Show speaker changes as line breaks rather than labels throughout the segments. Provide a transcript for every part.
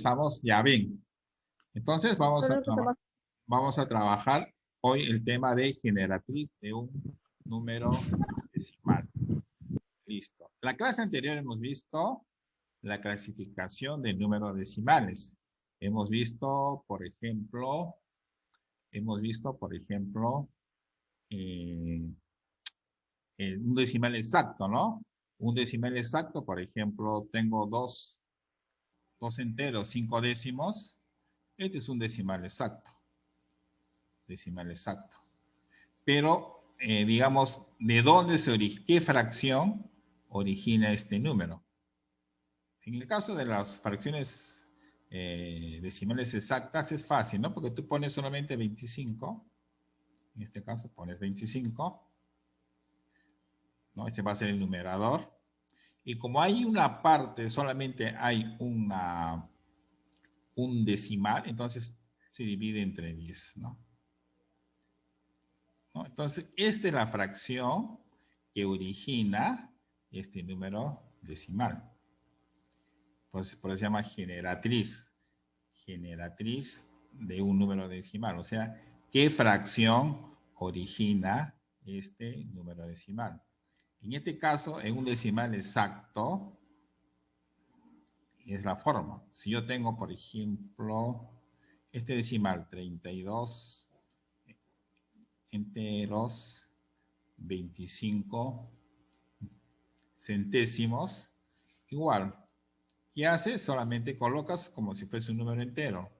Estamos ya bien. Entonces
Solo que estamos-
vamos a trabajar hoy el tema de generatriz de un número decimal. Listo. La clase anterior hemos visto la clasificación de números decimales. Hemos visto, por ejemplo, eh, un decimal exacto, ¿no? Un decimal exacto, por ejemplo, tengo dos enteros, 5 décimos. Este es un decimal exacto. Decimal exacto. Pero, digamos, ¿de dónde se origina? ¿Qué fracción origina este número? En el caso de las fracciones decimales exactas es fácil, ¿no? Porque tú pones solamente 25. En este caso pones 25. ¿No? Este va a ser el numerador. Y como hay una parte, solamente hay un decimal, entonces se divide entre 10, ¿no? ¿No? Entonces, esta es la fracción que origina este número decimal. Pues por eso se llama generatriz. Generatriz de un número decimal. O sea, ¿qué fracción origina este número decimal? En este caso, en un decimal exacto, es la forma. Si yo tengo, por ejemplo, este decimal, 32 enteros, 25 centésimos, igual. ¿Qué haces? Solamente colocas como si fuese un número entero.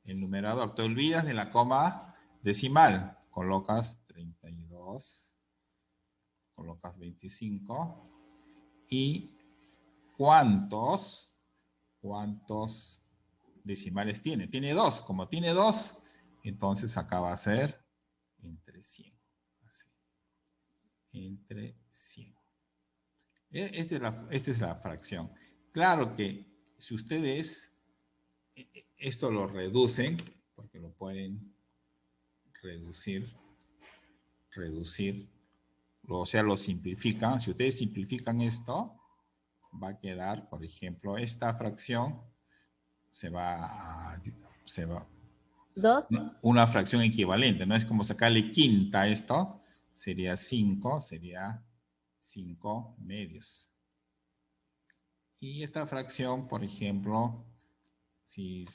El numerador. Te olvidas de la coma decimal. Colocas 32, colocas 25. ¿Y cuántos decimales tiene? Tiene 2. Como tiene 2, entonces acá va a ser entre 100. Así. Entre 100. Esta es la fracción. Claro que si ustedes esto lo reducen, porque lo pueden reducir, o sea, lo simplifican. Si ustedes simplifican esto, va a quedar, por ejemplo, esta fracción se va
Dos.
una fracción equivalente, ¿no? Es como sacarle quinta a esto, sería 5, sería 5 medios. Y esta fracción, por ejemplo, si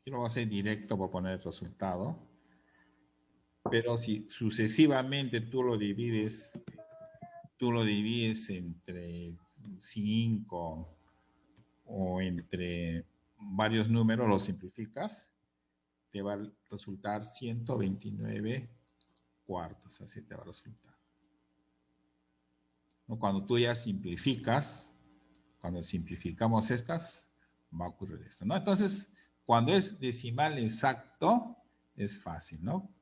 yo lo voy a hacer directo, voy a poner el resultado, pero si sucesivamente tú lo divides entre 5 o entre varios números, lo simplificas, te va a resultar 129 cuartos, así te va a resultar. ¿No? Cuando tú ya simplificas, cuando simplificamos estas, va a ocurrir esto, ¿no? Entonces, cuando es decimal exacto, es fácil, ¿no?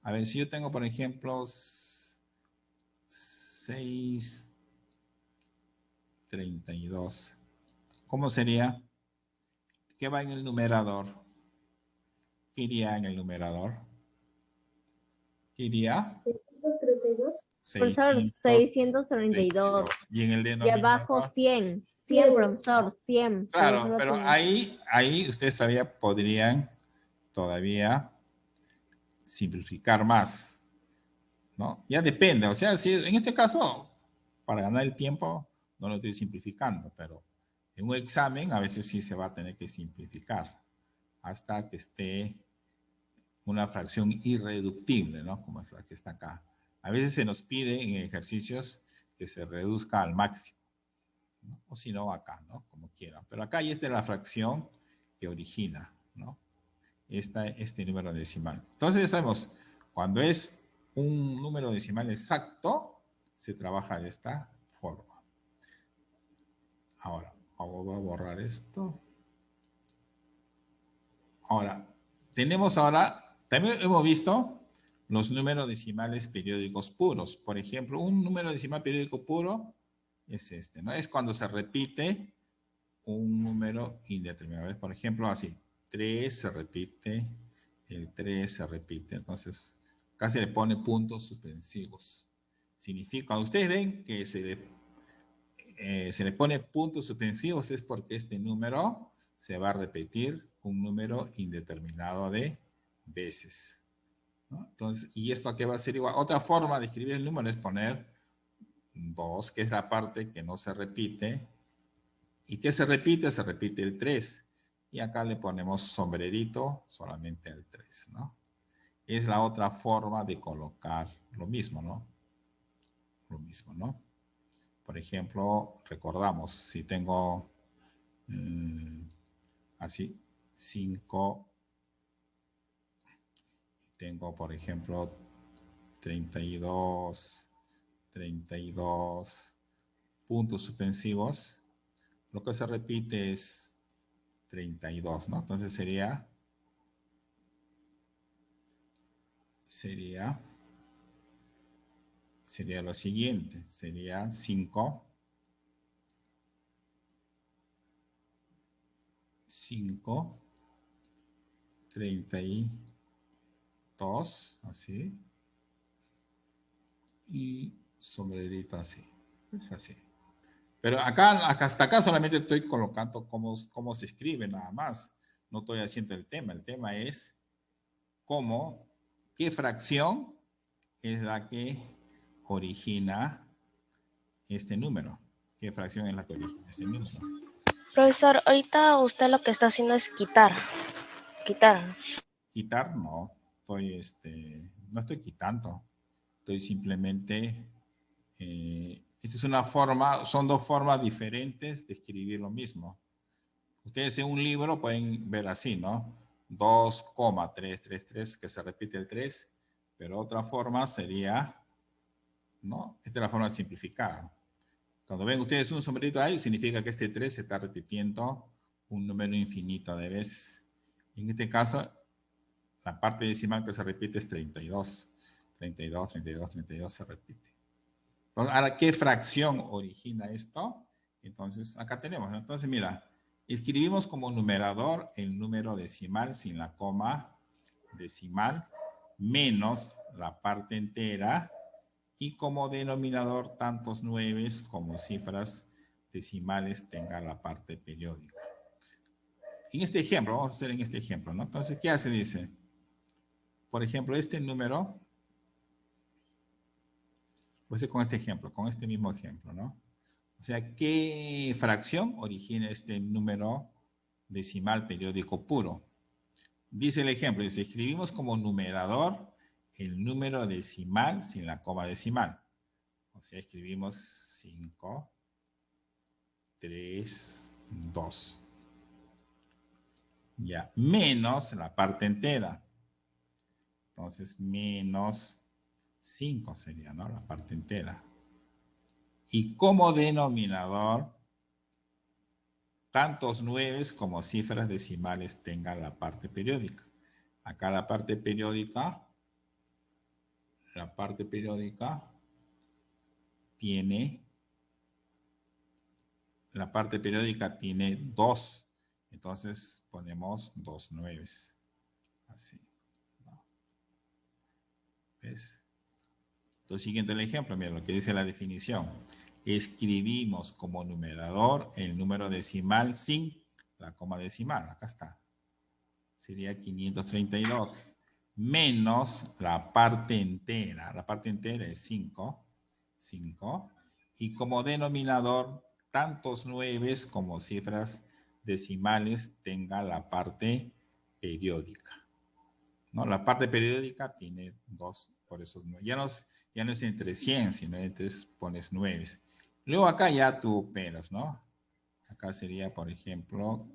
A ver, si yo tengo, por ejemplo, 6,32. ¿Cómo sería? ¿Qué va en el numerador? ¿Qué iría en el numerador? ¿Qué iría?
632. Profesor,
632.
632.
¿Y en el
Y abajo
denominador?
100. 100, profesor, 100.
Claro,
Profesor,
pero ahí ustedes todavía podrían simplificar más, ¿no? Ya depende, o sea, si en este caso, para ganar el tiempo, no lo estoy simplificando, pero en un examen a veces sí se va a tener que simplificar hasta que esté una fracción irreductible, ¿no? Como es la que está acá. A veces se nos pide en ejercicios que se reduzca al máximo, ¿no? O si no, acá, ¿no? Como quieran. Pero acá ya está la fracción que origina, ¿no? Este número decimal. Entonces ya sabemos, cuando es un número decimal exacto, se trabaja de esta forma. Ahora, voy a borrar esto. Ahora, también hemos visto los números decimales periódicos puros. Por ejemplo, un número decimal periódico puro es este, ¿no? Es cuando se repite un número indeterminado. Por ejemplo, así, 3 se repite, el 3 se repite. Entonces, acá se le pone puntos suspensivos. Significa, cuando ustedes ven que se le pone puntos suspensivos es porque este número se va a repetir un número indeterminado de veces, ¿no? Entonces, ¿y esto a qué va a ser igual? Otra forma de escribir el número es poner 2, que es la parte que no se repite. ¿Y qué se repite? Se repite el 3. Y acá le ponemos sombrerito solamente al 3, ¿no? Es la otra forma de colocar lo mismo, ¿no? Lo mismo, ¿no? Por ejemplo, recordamos, si tengo así 5, tengo, por ejemplo, 32 puntos suspensivos, lo que se repite es 32, ¿no? Entonces sería lo siguiente, sería 5, 32, así, y sombrerito así, es así. Pero hasta acá solamente estoy colocando cómo se escribe nada más. No estoy haciendo el tema. El tema es qué fracción es la que origina este número. ¿Qué fracción es la que origina este número?
Profesor, ahorita usted lo que está haciendo es quitar.
Quitar, no. No estoy quitando. Estoy simplemente... esta es una forma, son dos formas diferentes de escribir lo mismo. Ustedes en un libro pueden ver así, ¿no? 2,333, que se repite el 3, pero otra forma sería, ¿no? Esta es la forma simplificada. Cuando ven ustedes un sombrerito ahí, significa que este 3 se está repitiendo un número infinito de veces. En este caso, la parte decimal que se repite es 32. 32, 32, 32 se repite. Entonces, ahora, ¿qué fracción origina esto? Entonces, acá tenemos, ¿no? Entonces, mira, escribimos como numerador el número decimal sin la coma decimal menos la parte entera y como denominador tantos nueves como cifras decimales tenga la parte periódica. En este ejemplo, vamos a hacer en este ejemplo, ¿no? Entonces, ¿qué hace? Dice, por ejemplo, este número, pues con este ejemplo, con este mismo ejemplo, ¿no? O sea, ¿qué fracción origina este número decimal periódico puro? Dice el ejemplo, dice, escribimos como numerador el número decimal sin la coma decimal. O sea, escribimos 5, 3, 2. Ya, menos la parte entera. Entonces, menos 5 sería, ¿no? La parte entera. Y como denominador, tantos nueves como cifras decimales tengan la parte periódica. Acá la parte periódica tiene, 2. Entonces ponemos 2 nueves. Así. ¿No? ¿Ves? Entonces, siguiendo el ejemplo, mira lo que dice la definición. Escribimos como numerador el número decimal sin la coma decimal. Acá está. Sería 532. Menos la parte entera. La parte entera es 5. 5. Y como denominador, tantos nueves como cifras decimales tenga la parte periódica. ¿No? La parte periódica tiene 2, por eso ya no es entre 100, sino entonces pones 9. Luego acá ya tú operas, ¿no? Acá sería, por ejemplo,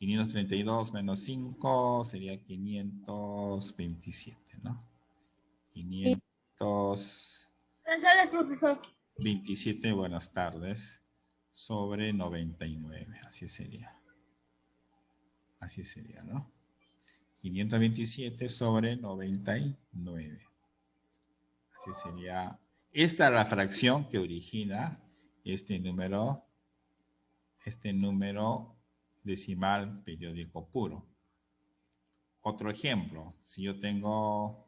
532 menos 5 sería 527, ¿no? 527, buenas tardes, sobre 99, así sería. Así sería, ¿no? 527 sobre 99. Así sería. Esta es la fracción que origina este número decimal periódico puro. Otro ejemplo, si yo tengo,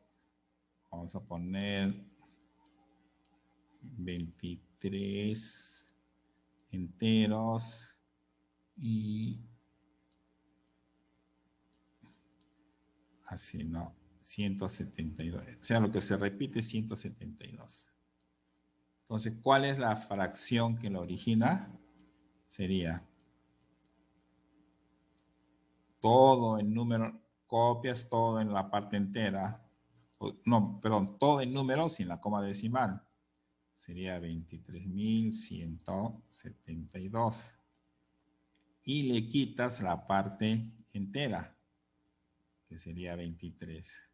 vamos a poner 23 enteros y Así, ¿no? 172. O sea, lo que se repite es 172. Entonces, ¿cuál es la fracción que lo origina? Sería todo el número, copias todo en la parte entera. No, perdón, todo el número sin la coma decimal. Sería 23.172. Y le quitas la parte entera, que sería 23.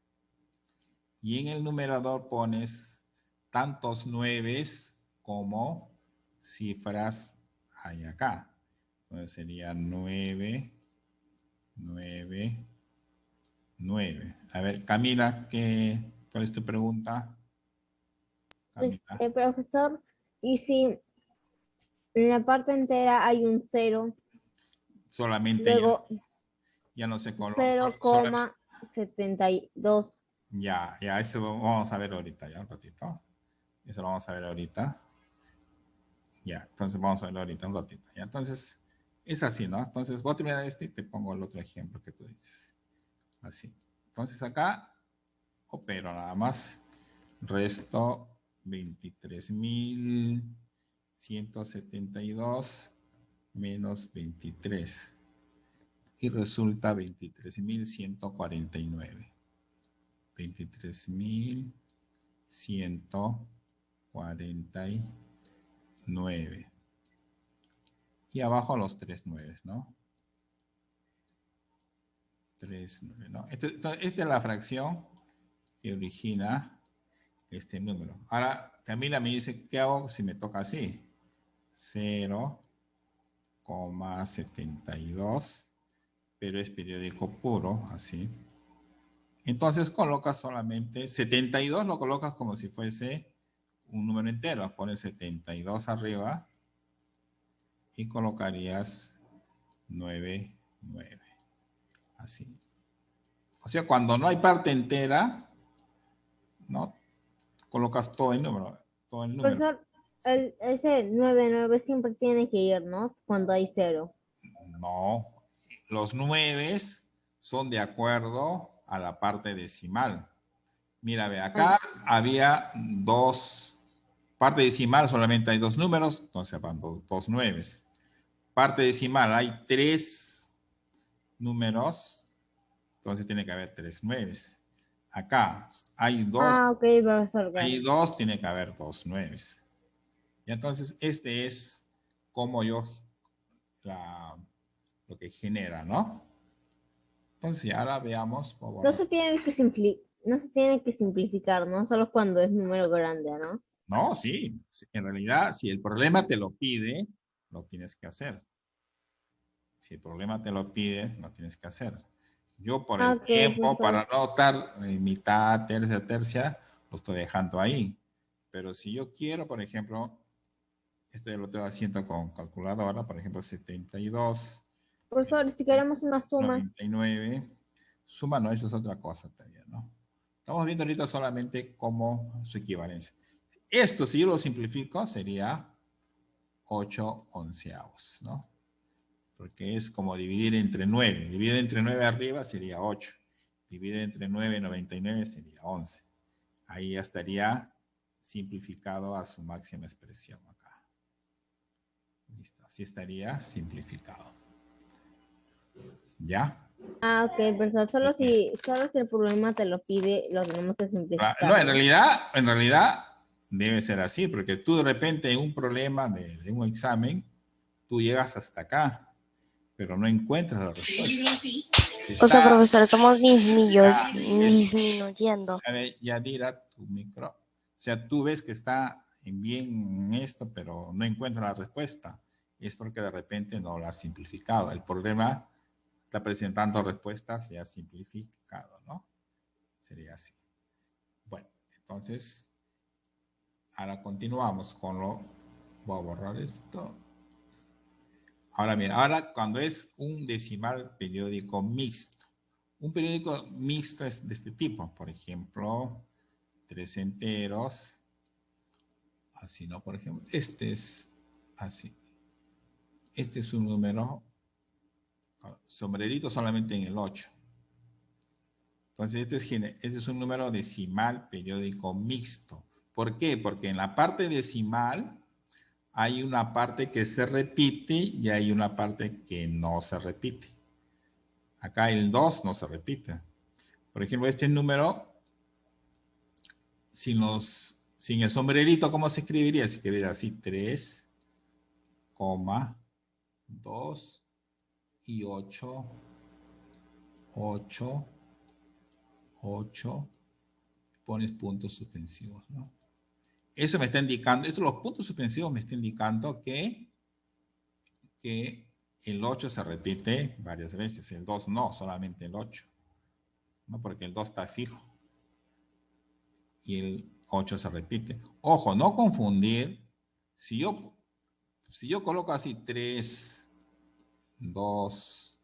Y en el numerador pones tantos nueves como cifras hay acá. Entonces sería 9, 9, 9. A ver, Camila, ¿cuál es tu pregunta? Camila.
Profesor, ¿y si en la parte entera hay un 0,
Solamente
luego
ya no se coloca.
0,72?
Ya, eso vamos a ver ahorita, ya un ratito. Eso lo vamos a ver ahorita. Ya, entonces vamos a verlo ahorita un ratito. Ya, entonces, es así, ¿no? Entonces, voy a terminar este y te pongo el otro ejemplo que tú dices. Así. Entonces, acá opero nada más. Resto 23.172 menos 23. Y resulta 23.149. 23.149. Y abajo los 3 nueves, ¿no? 3, 9, ¿no? Esta es la fracción que origina este número. Ahora, Camila me dice, ¿qué hago si me toca así? 0,72, pero es periódico puro, así. Entonces colocas solamente, 72 lo colocas como si fuese un número entero. Pones 72 arriba y colocarías 9, 9. Así. O sea, cuando no hay parte entera, ¿no? Colocas todo el número. Todo el número.
Profesor,
Sí.
ese 99 siempre tiene que ir, ¿no? Cuando hay 0.
No. Los 9 son de acuerdo a la parte decimal. Mira, ve, acá había parte decimal solamente hay 2 números, entonces van 2 nueves. Parte decimal hay 3 números, entonces tiene que haber 3 nueves. Acá hay 2.
Ok, profesor.
Hay 2, tiene que haber 2 nueves. Y entonces este es como lo que genera, ¿no? Entonces ahora veamos.
No se tiene que simplificar, ¿no? Solo cuando es número grande, ¿no?
No, sí. En realidad, si el problema te lo pide, lo tienes que hacer. Si el problema te lo pide, lo tienes que hacer. Yo por el
Ok,
tiempo,
profesor.
para no estar en mitad, tercia, lo estoy dejando ahí. Pero si yo quiero, por ejemplo, esto ya lo estoy haciendo con calculadora, por ejemplo, 72,
Profesor, si queremos una suma.
99, suma no, eso es otra cosa también, ¿no? Estamos viendo ahorita solamente como su equivalencia. Esto, si yo lo simplifico, sería 8 onceavos, ¿no? Porque es como dividir entre 9. Dividir entre 9 arriba sería 8. Dividir entre 9 y 99 sería 11. Ahí ya estaría simplificado a su máxima expresión acá. Listo, así estaría simplificado. ¿Ya?
Ok, profesor. Solo si el problema te lo pide, lo tenemos que simplificar.
No, en realidad debe ser así, porque tú de repente en un problema de un examen, tú llegas hasta acá, pero no encuentras la respuesta.
O sea,
Está,
profesor, estamos
está,
disminuyendo.
a ver, Yadira, tu micro. O sea, tú ves que está bien esto, pero no encuentra la respuesta. Es porque de repente no la has simplificado. El problema está presentando respuestas ya simplificado, ¿no? Sería así. Bueno, entonces, ahora continuamos con voy a borrar esto. Ahora mira, ahora cuando es un decimal periódico mixto. Un periódico mixto es de este tipo, por ejemplo, 3 enteros, así, ¿no? Por ejemplo, este es así. Este es un número sombrerito solamente en el 8. Entonces, este es un número decimal periódico mixto. ¿Por qué? Porque en la parte decimal hay una parte que se repite y hay una parte que no se repite. Acá el 2 no se repite. Por ejemplo, este número, sin el sombrerito, ¿cómo se escribiría? Se escribiría así, 3, 2 y 8, 8, 8, pones puntos suspensivos, ¿no? Eso me está indicando, los puntos suspensivos me están indicando que el 8 se repite varias veces, el 2 no, solamente el 8, ¿no? Porque el 2 está fijo y el 8 se repite. Ojo, no confundir, si yo coloco así 3, 2,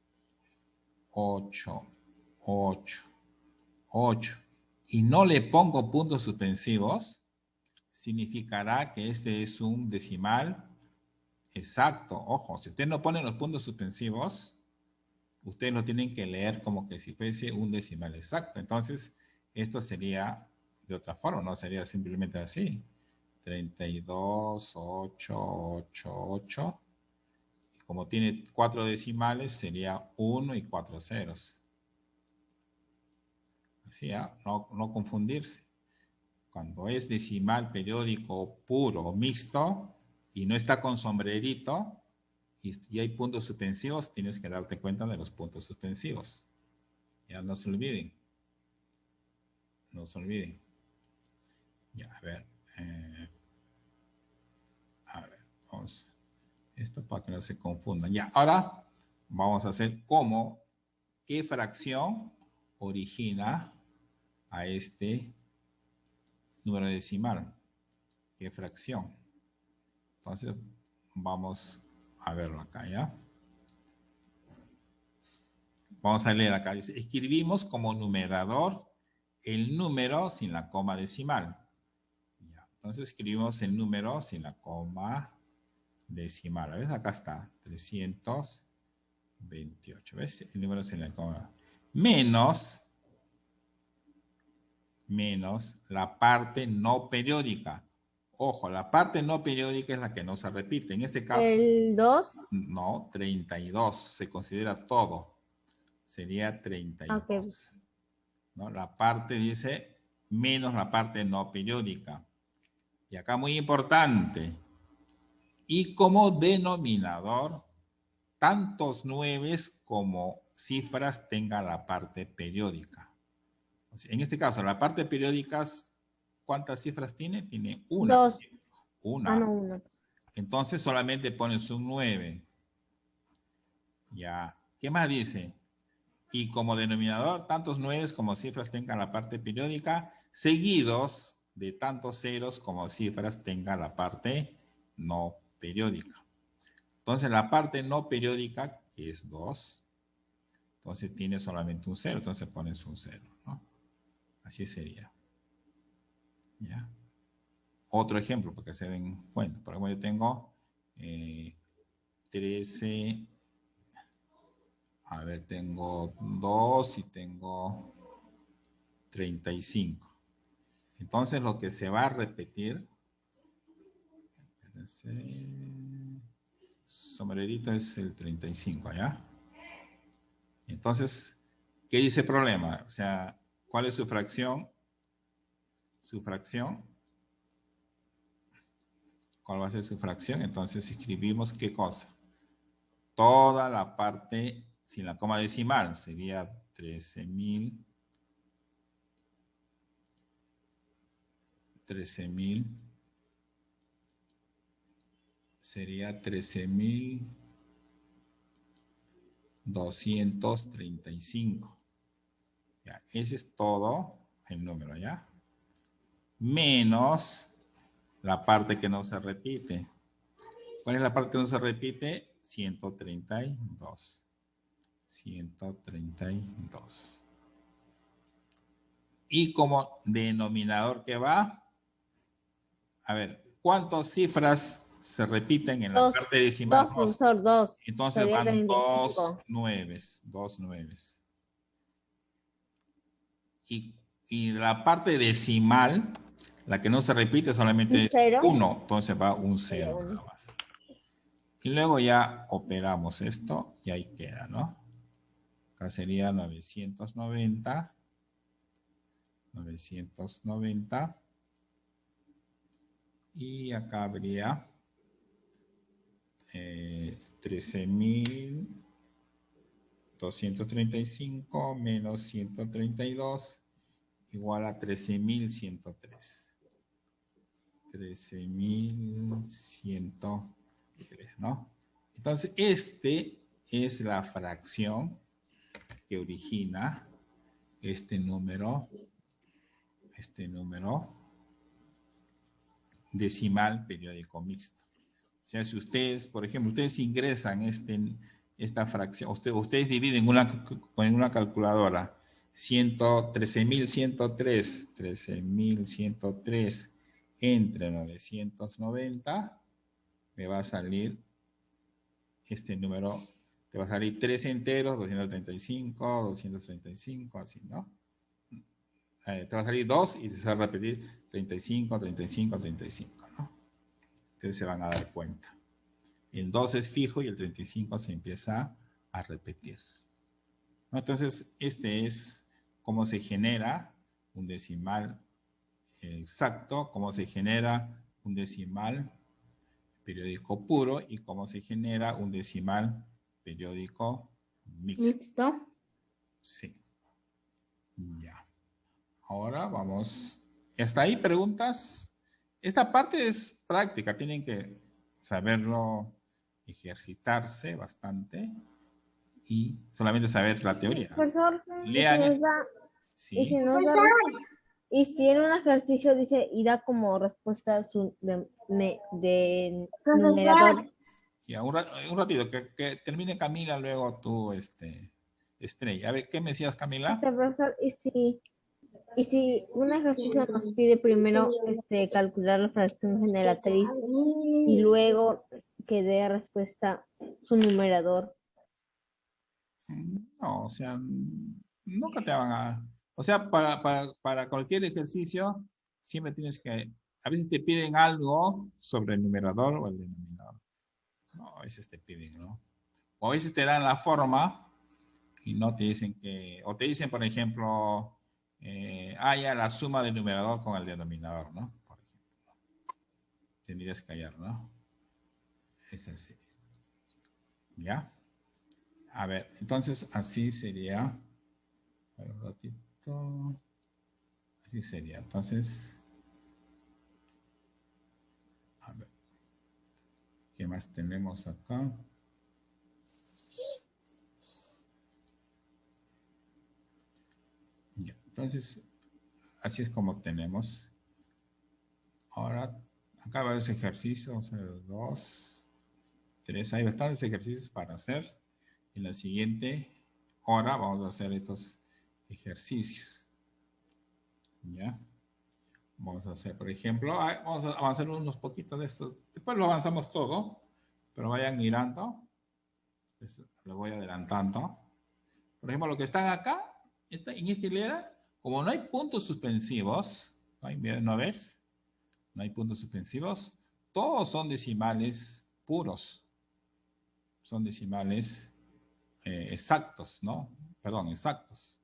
8, 8, 8 y no le pongo puntos suspensivos, significará que este es un decimal exacto. Ojo, si ustedes no ponen los puntos suspensivos, ustedes lo tienen que leer como que si fuese un decimal exacto. Entonces, esto sería de otra forma, no sería simplemente así. 32, 8, 8, 8. Y como tiene 4 decimales, sería 1 y 4 ceros. Así, no confundirse. Cuando es decimal periódico puro o mixto y no está con sombrerito y hay puntos suspensivos, tienes que darte cuenta de los puntos suspensivos. Ya no se olviden. No se olviden. Ya, a ver. Vamos. Esto para que no se confundan. Ya, ahora vamos a hacer qué fracción origina a este número decimal. ¿Qué fracción? Entonces, vamos a verlo acá, ¿ya? Vamos a leer acá. Dice, escribimos como numerador el número sin la coma decimal. Ya. Entonces, escribimos el número sin la coma decimal. ¿Ves? Acá está. 328. ¿Ves? El número sin la coma. Menos la parte no periódica. Ojo, la parte no periódica es la que no se repite. En este caso,
El 2.
no, 32. Se considera todo. Sería 32.
Okay.
¿No? La parte dice menos la parte no periódica. Y acá muy importante. Y como denominador, tantos nueves como cifras tenga la parte periódica. En este caso, la parte periódica, ¿cuántas cifras tiene? Tiene una.
2.
Una.
No, 1.
Entonces solamente pones un 9. Ya. ¿Qué más dice? Y como denominador, tantos 9 como cifras tengan la parte periódica, seguidos de tantos ceros como cifras tenga la parte no periódica. Entonces la parte no periódica, que es 2, entonces tiene solamente un 0, entonces pones un 0, ¿no? Así sería. ¿Ya? Otro ejemplo, para que se den cuenta. Por ejemplo, yo tengo 13, a ver, tengo 2 y tengo 35. Entonces, lo que se va a repetir, sombrerito es el 35, ¿ya? Entonces, ¿qué dice el problema? O sea, ¿cuál es su fracción? Su fracción. ¿Cuál va a ser su fracción? Entonces, escribimos ¿qué cosa? Toda la parte sin la coma decimal sería 13.000. 13.000 sería 13.235. Ya, ese es todo el número, ¿ya? Menos la parte que no se repite. ¿Cuál es la parte que no se repite? 132. 132. Y como denominador que va, a ver, ¿cuántas cifras se repiten en la parte decimal?
2, profesor, 2.
Entonces van 2 nueves. 2 nueves. y la parte decimal, la que no se repite solamente
¿Un cero?
1, entonces va un 0
Uno.
nada más. Y luego ya operamos esto y ahí queda, ¿no? Acá sería 990. Y acá habría 13.235 menos 132 igual a 13.103. 13.103, ¿no? Entonces, este es la fracción que origina este número decimal periódico mixto. O sea, si ustedes, por ejemplo, ustedes ingresan esta fracción, ustedes dividen en una calculadora 13.103 entre 990, me va a salir este número, te va a salir 3 enteros, 235, así, ¿no? Te va a salir 2 y te va a repetir 35, 35, 35, ¿no? Ustedes se van a dar cuenta. El 2 es fijo y el 35 se empieza a repetir, ¿no? Entonces, este es cómo se genera un decimal exacto, cómo se genera un decimal periódico puro y cómo se genera un decimal periódico mixto.
¿Listo?
Sí. Ya. Ahora vamos. ¿Hasta ahí preguntas? Esta parte es práctica, tienen que saberlo, ejercitarse bastante y solamente saber la teoría.
Profesor,
Lean esto.
y si
Sí.
nos da, y si en un ejercicio dice y da como respuesta su de numerador.
Ya, un ratito, que termine Camila, luego tú, Estrella. A ver, ¿qué me decías, Camila?
Profesor, y si un ejercicio nos pide primero calcular la fracción generatriz y luego que dé respuesta su numerador.
No, o sea, nunca te van a... O sea, para cualquier ejercicio, siempre tienes que... A veces te piden algo sobre el numerador o el denominador. No, a veces te piden, ¿no? O a veces te dan la forma y no te dicen que... O te dicen, por ejemplo, ya la suma del numerador con el denominador, ¿no? Por ejemplo. Tendrías que hallar, ¿no? Es así. ¿Ya? A ver, entonces así sería. A ver, un ratito. Así sería. Entonces, a ver, ¿qué más tenemos acá? Ya, entonces, así es como tenemos. Ahora, acá hay varios ejercicios. Vamos a ver, 2, 3. Hay bastantes ejercicios para hacer. En la siguiente hora vamos a hacer estos ejercicios. ¿Ya? Vamos a hacer, por ejemplo, vamos a avanzar unos poquitos de estos. Después lo avanzamos todo, pero vayan mirando. Lo voy adelantando. Por ejemplo, lo que están acá, en esta hilera, como no hay puntos suspensivos, ¿no ves? No hay puntos suspensivos. Todos son decimales puros. Son decimales exactos, ¿no? Perdón, exactos.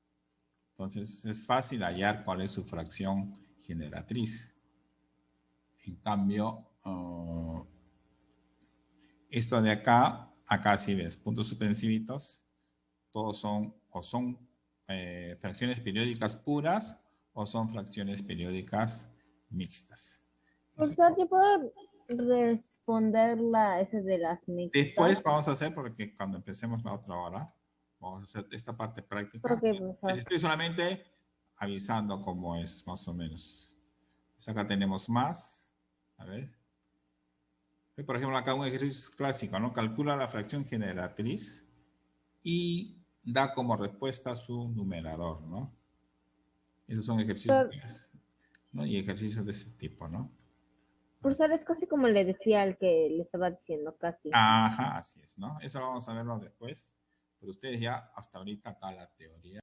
Entonces es fácil hallar cuál es su fracción generatriz. En cambio, esto de acá sí ves, puntos suspensivitos, todos son fracciones periódicas puras o son fracciones periódicas mixtas.
Profesor, ¿yo puedo responder esa de las mixtas?
Después vamos a hacer, porque cuando empecemos la otra hora, vamos a hacer esta parte práctica.
Ok, profesor.
Estoy solamente avisando cómo es, más o menos. Pues acá tenemos más. A ver. Por ejemplo, acá un ejercicio clásico, ¿no? Calcula la fracción generatriz y da como respuesta su numerador, ¿no? Esos son ejercicios, ¿no? Y ejercicios de ese tipo, ¿no?
Profesor, es casi como le decía al que le estaba diciendo, casi.
Ajá, así es, ¿no? Eso vamos a verlo después. Pero ustedes ya hasta ahorita acá la teoría.